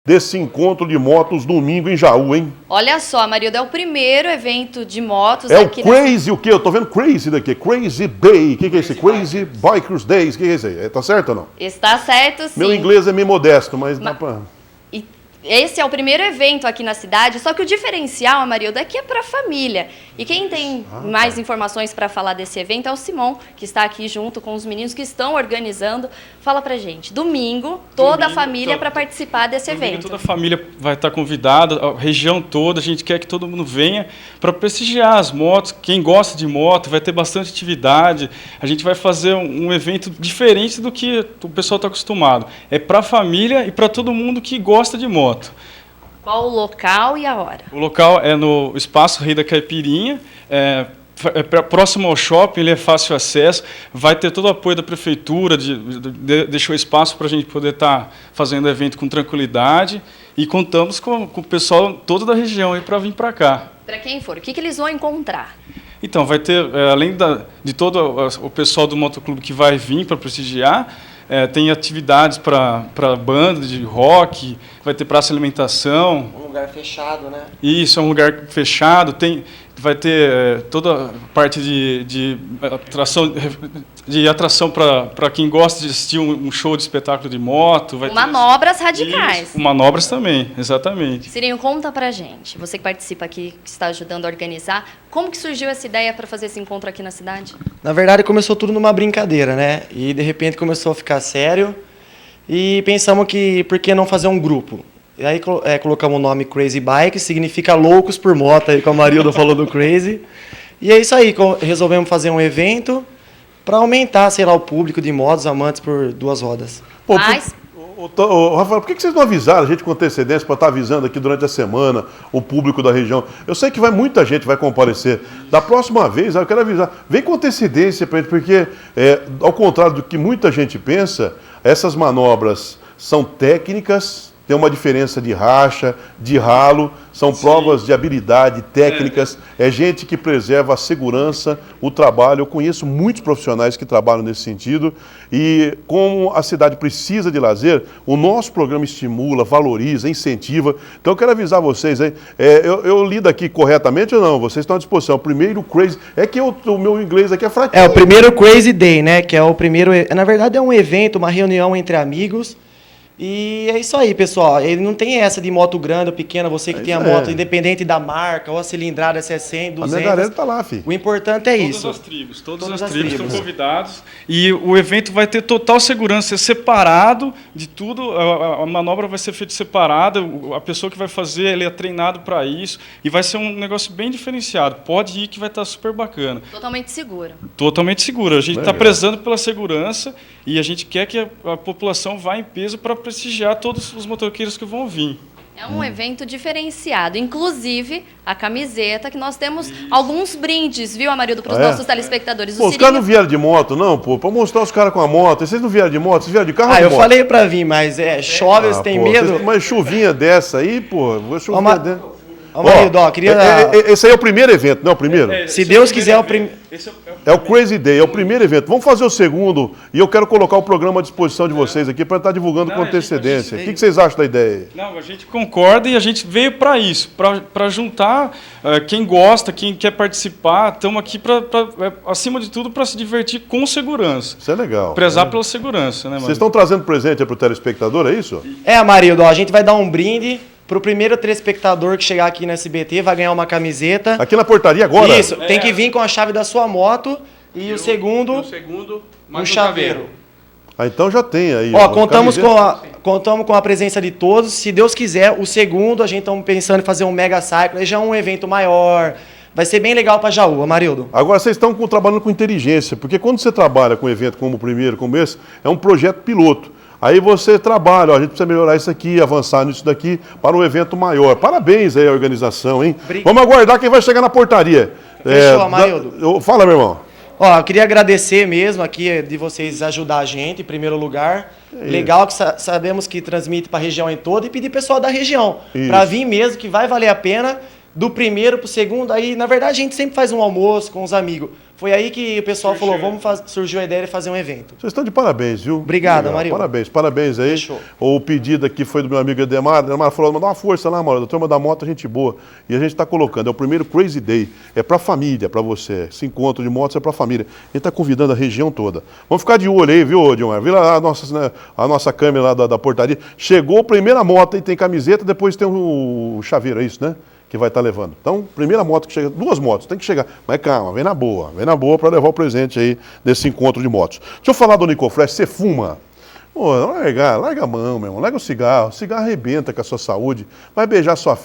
desse encontro de motos domingo em Jaú, hein? Olha só, Amarildo, é o primeiro evento de motos É aqui o Crazy, o quê? Eu tô vendo Crazy daqui, Crazy Day. O que é esse? Crazy Bikers Days. O que é esse aí? Tá certo ou não? Está certo, sim. Meu inglês é meio modesto, mas dá pra... E esse é o primeiro evento aqui na cidade, só que o diferencial, Amarildo, é que é para família. E quem tem mais informações para falar desse evento é o Simão, que está aqui junto com os meninos que estão organizando. Fala pra gente, domingo, toda a família para participar desse evento. Toda a família vai estar convidada, a região toda, a gente quer que todo mundo venha para prestigiar as motos. Quem gosta de moto, vai ter bastante atividade. A gente vai fazer um evento diferente do que o pessoal está acostumado. É para a família e para todo mundo que gosta de moto. Qual o local e a hora? O local é no Espaço Rei da Caipirinha, próximo ao shopping, ele é fácil acesso, vai ter todo o apoio da prefeitura, deixou espaço para a gente poder estar fazendo o evento com tranquilidade e contamos com o pessoal todo da região para vir para cá. Para quem for, o que eles vão encontrar? Então, vai ter, além de todo o pessoal do motoclube que vai vir para prestigiar, tem atividades para banda de rock, vai ter praça de alimentação. Um lugar fechado, né? Isso, é um lugar fechado, vai ter toda a parte de atração para quem gosta de assistir um show de espetáculo de moto. Vai manobras radicais. Isso, manobras também, exatamente. Cirinho, conta pra gente, você que participa aqui, que está ajudando a organizar, como que surgiu essa ideia para fazer esse encontro aqui na cidade? Na verdade, começou tudo numa brincadeira, né? E, de repente, começou a ficar sério. E pensamos que, por que não fazer um grupo? E aí colocamos o nome Crazy Bike, significa loucos por moto, aí como a Marilda falou do Crazy. E é isso aí, resolvemos fazer um evento para aumentar, sei lá, o público de motos amantes por duas rodas. Pô, Rafael, por que vocês não avisaram a gente com antecedência para estar avisando aqui durante a semana o público da região? Eu sei que muita gente vai comparecer. Da próxima vez, eu quero avisar, vem com antecedência para gente, porque, ao contrário do que muita gente pensa, essas manobras são técnicas, tem uma diferença de racha, de ralo, são provas de habilidade, técnicas, é gente que preserva a segurança, o trabalho. Eu conheço muitos profissionais que trabalham nesse sentido e como a cidade precisa de lazer, o nosso programa estimula, valoriza, incentiva. Então eu quero avisar vocês, hein? Eu lido aqui corretamente ou não? Vocês estão à disposição. O primeiro Crazy, o meu inglês aqui é fraquinho. É o primeiro Crazy Day, né? Que é o primeiro, na verdade é um evento, uma reunião entre amigos. E é isso aí, pessoal. Ele não tem essa de moto grande ou pequena, você que tem a moto, independente da marca, ou a cilindrada, se é 100, 200. A minha galera tá lá, filho. O importante é isso. Todas as tribos estão convidados. E o evento vai ter total segurança, é separado de tudo. A manobra vai ser feita separada, a pessoa que vai fazer, ele é treinado para isso. E vai ser um negócio bem diferenciado. Pode ir que vai estar super bacana. Totalmente segura. Totalmente segura. A gente está prezando pela segurança e a gente quer que a população vá em peso para prestigiar todos os motoqueiros que vão vir. É um evento diferenciado, inclusive a camiseta, que nós temos alguns brindes, viu, Amarildo, para os nossos telespectadores. Pô, os caras não vieram de moto, não, pô, para mostrar os caras com a moto. Vocês não vieram de moto, vocês vieram de carro ou de moto? Eu falei para vir, mas chove, você tem medo? Uma chuvinha dessa aí, pô, vou chover dentro. Amarildo, queria... Esse aí é o primeiro evento, não é o primeiro? Se Deus quiser, é o primeiro. É o Crazy Day, é o primeiro evento. Vamos fazer o segundo e eu quero colocar o programa à disposição de vocês aqui para estar divulgando com antecedência. O que vocês acham da ideia? Não, a gente concorda e a gente veio para isso, para juntar quem gosta, quem quer participar. Estamos aqui, acima de tudo, para se divertir com segurança. Isso é legal. Prezar pela segurança, né, Vocês estão trazendo presente para o telespectador, é isso? Amarildo, a gente vai dar um brinde para o primeiro telespectador que chegar aqui no SBT, vai ganhar uma camiseta. Aqui na portaria agora? Isso, tem que vir com a chave da sua moto e o segundo um chaveiro. Então já tem aí. Contamos com a presença de todos. Se Deus quiser, o segundo, a gente está pensando em fazer um mega cycle, já é um evento maior. Vai ser bem legal para Jaú, Amarildo. Agora, vocês estão trabalhando com inteligência, porque quando você trabalha com um evento como o primeiro, como esse, é um projeto piloto. Aí você trabalha, a gente precisa melhorar isso aqui, avançar nisso daqui para um evento maior. Parabéns aí à organização, hein? Vamos aguardar quem vai chegar na portaria. Fechou, Amarildo. Fala, meu irmão. Eu queria agradecer mesmo aqui de vocês ajudar a gente, em primeiro lugar. Legal que sabemos que transmite para a região em toda e pedir pessoal da região para vir mesmo, que vai valer a pena. Do primeiro para o segundo, aí na verdade a gente sempre faz um almoço com os amigos. Foi aí que o pessoal falou, surgiu a ideia de fazer um evento. Vocês estão de parabéns, viu? Obrigado, Legal. Mario. Parabéns aí. Fechou. O pedido aqui foi do meu amigo Edemar. Edemar falou, mandar uma força lá, mano. Da turma da moto, gente boa. E a gente está colocando, é o primeiro Crazy Day. É para família, para você. Esse encontro de motos é para família. A gente está convidando a região toda. Vamos ficar de olho aí, viu, Dilmar? Vira lá a nossa câmera lá da portaria. Chegou a primeira moto e tem camiseta, depois tem o chaveiro, é isso, né? Que vai estar levando. Então, primeira moto que chega, 2 motos, tem que chegar. Mas calma, vem na boa para levar o presente aí desse encontro de motos. Deixa eu falar do Nicofresh, você fuma? Pô, larga a mão, meu irmão, larga o cigarro arrebenta com a sua saúde, vai beijar sua